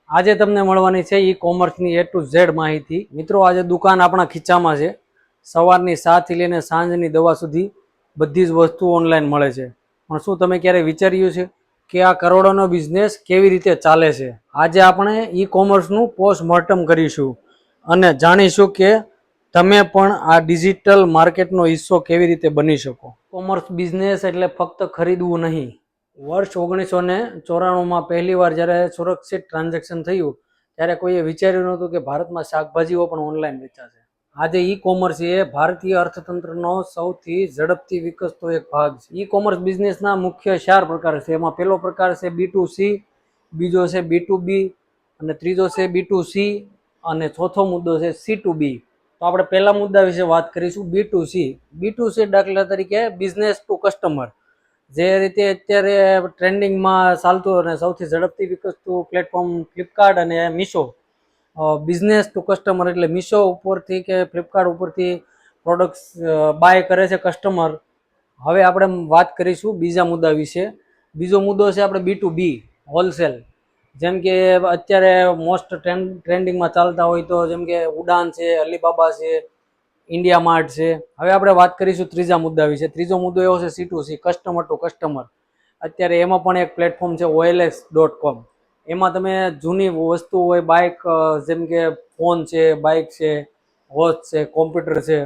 આજે તમને મળવાની છે ઈ કોમર્સની A to Z માહિતી। મિત્રો આજે દુકાન આપણા ખીચામાં છે। સવારની 7 થી લઈને સાંજની દવા સુધી બધી જ વસ્તુ ઓનલાઈન મળે છે। પણ શું તમે ક્યારે વિચાર્યું છે કે આ કરોડોનો બિઝનેસ કેવી રીતે ચાલે છે? આજે આપણે ઈ કોમર્સનું પોસ્ટમોર્ટમ કરીશું અને જાણીશું કે તમે પણ આ ડિજિટલ માર્કેટનો હિસ્સો કેવી રીતે બની શકો। કોમર્સ બિઝનેસ એટલે ફક્ત ખરીદવું નહીં। વર્ષ 1994માં પહેલીવાર જ્યારે સુરક્ષિત ટ્રાન્ઝેક્શન થયું ત્યારે કોઈએ વિચાર્યું નહોતું કે ભારતમાં શાકભાજીઓ પણ ઓનલાઈન વેચાશે। આજે ઈ કોમર્સ એ ભારતીય અર્થતંત્રનો સૌથી ઝડપથી વિકસતો એક ભાગ છે। ઈ કોમર્સ બિઝનેસના મુખ્ય 4 પ્રકાર છે। એમાં પહેલો પ્રકાર છે B2C, બીજો છે B2B અને ત્રીજો છે B2C અને ચોથો મુદ્દો છે C2B। તો આપણે પહેલા મુદ્દા વિશે વાત કરીશું B2C। B2C દાખલા તરીકે બિઝનેસ ટુ કસ્ટમર, જે રીતે અત્યારે ટ્રેન્ડિંગમાં ચાલતું અને સૌથી ઝડપથી વિકસતું પ્લેટફોર્મ ફ્લિપકાર્ટ અને મીશો। બિઝનેસ ટુ કસ્ટમર એટલે મીશો ઉપરથી કે ફ્લિપકાર્ટ ઉપરથી પ્રોડક્ટ્સ બાય કરે છે કસ્ટમર। હવે આપણે વાત કરીશું બીજા મુદ્દા વિશે। બીજો મુદ્દો છે આપણે B2B હોલસેલ। જેમ કે અત્યારે મોસ્ટ ટ્રેન્ડિંગમાં ચાલતા હોય તો જેમ કે ઉડાન છે, અલીબાબા છે, ઇન્ડિયા માર્ટ છે। હવે આપણે વાત કરીશું ત્રીજા મુદ્દા વિશે। ત્રીજો મુદ્દો એવો છે C2C કસ્ટમર ટુ કસ્ટમર। અત્યારે એમાં પણ એક પ્લેટફોર્મ છે OLX.com। એમાં તમે જૂની વસ્તુ હોય બાઇક, જેમ કે ફોન છે, બાઇક છે, વોચ છે, કોમ્પ્યુટર છે,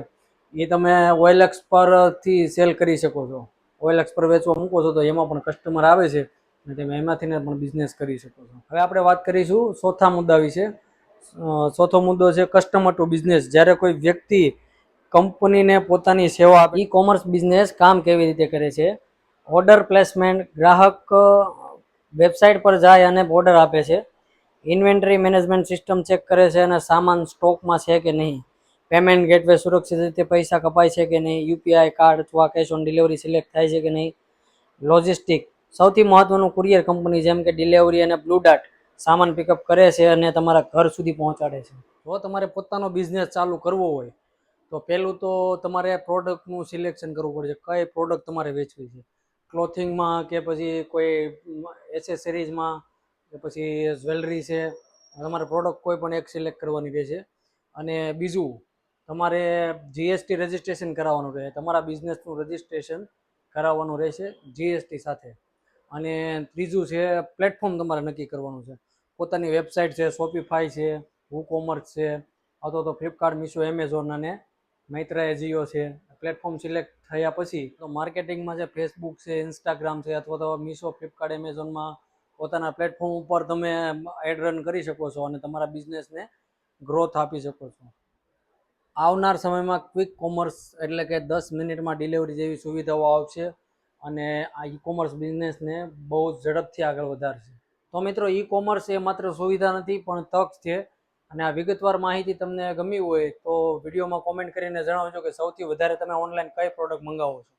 એ તમે OLX પરથી સેલ કરી શકો છો। OLX પર વેચવા મૂકો છો તો એમાં પણ કસ્ટમર આવે છે અને તમે એમાંથી પણ બિઝનેસ કરી શકો છો। હવે આપણે વાત કરીશું ચોથા મુદ્દા વિશે। ચોથો મુદ્દો છે કસ્ટમર ટુ બિઝનેસ। જ્યારે કોઈ વ્યક્તિ કંપનીને પોતાની સેવા આપે। ઈ કોમર્સ બિઝનેસ કામ કેવી રીતે કરે છે? ઓર્ડર પ્લેસમેન્ટ, ગ્રાહક વેબસાઇટ પર જાય અને ઓર્ડર આપે છે। ઇન્વેન્ટરી મેનેજમેન્ટ સિસ્ટમ ચેક કરે છે અને સામાન સ્ટોકમાં છે કે નહીં। પેમેન્ટ ગેટવે સુરક્ષિત રીતે પૈસા કપાય છે કે નહીં। UPI કાર્ડ અથવા કેશ ઓન ડિલિવરી સિલેક્ટ થાય છે કે નહીં। લોજિસ્ટિક સૌથી મહત્વનું કુરિયર કંપની જેમ કે ડિલિવરી અને બ્લુ ડાર્ટ સામાન પિકઅપ કરે છે અને તમારા ઘર સુધી પહોંચાડે છે। જો તમારે પોતાનો બિઝનેસ ચાલુ કરવો હોય તો પહેલું તો તમારે પ્રોડક્ટનું સિલેક્શન કરવું પડશે। કઈ પ્રોડક્ટ તમારે વેચવી છે, ક્લોથિંગમાં કે પછી કોઈ એસેસરીઝમાં કે પછી જ્વેલરી છે। તમારે પ્રોડક્ટ કોઈ પણ એક સિલેક્ટ કરવાની રહેશે। અને બીજું તમારે GST રજિસ્ટ્રેશન કરાવવાનું રહે। તમારા બિઝનેસનું રજિસ્ટ્રેશન કરાવવાનું રહેશે GST સાથે। અને ત્રીજું છે પ્લેટફોર્મ તમારે નક્કી કરવાનું છે। પોતાની વેબસાઇટ છે, શોપિફાઈ છે, WooCommerce છે, અથવા તો ફ્લિપકાર્ટ, મીશો, એમેઝોન અને મૈત્રા એજીઓ છે। પ્લેટફોર્મ સિલેક્ટ થયા પછી તો માર્કેટિંગમાં છે ફેસબુક છે, ઇન્સ્ટાગ્રામ છે, અથવા તો મીશો, ફ્લિપકાર્ટ, એમેઝોનમાં પોતાના પ્લેટફોર્મ ઉપર તમે એડ રન કરી શકો છો અને તમારા બિઝનેસને ગ્રોથ આપી શકો છો। આવનાર સમયમાં ક્વિક કોમર્સ એટલે કે 10 મિનિટમાં ડિલિવરી જેવી સુવિધાઓ આવશે અને આ ઈ કોમર્સ બિઝનેસને બહુ ઝડપથી આગળ વધારશે। તો મિત્રો ઈ કોમર્સ એ માત્ર સુવિધા નથી પણ તક છે। અને આ વિગતવાર માહિતી તમને ગમી હોય તો વિડીયોમાં કોમેન્ટ કરીને જણાવજો કે સૌથી વધારે તમે ઓનલાઈન કઈ પ્રોડક્ટ મંગાવો છો।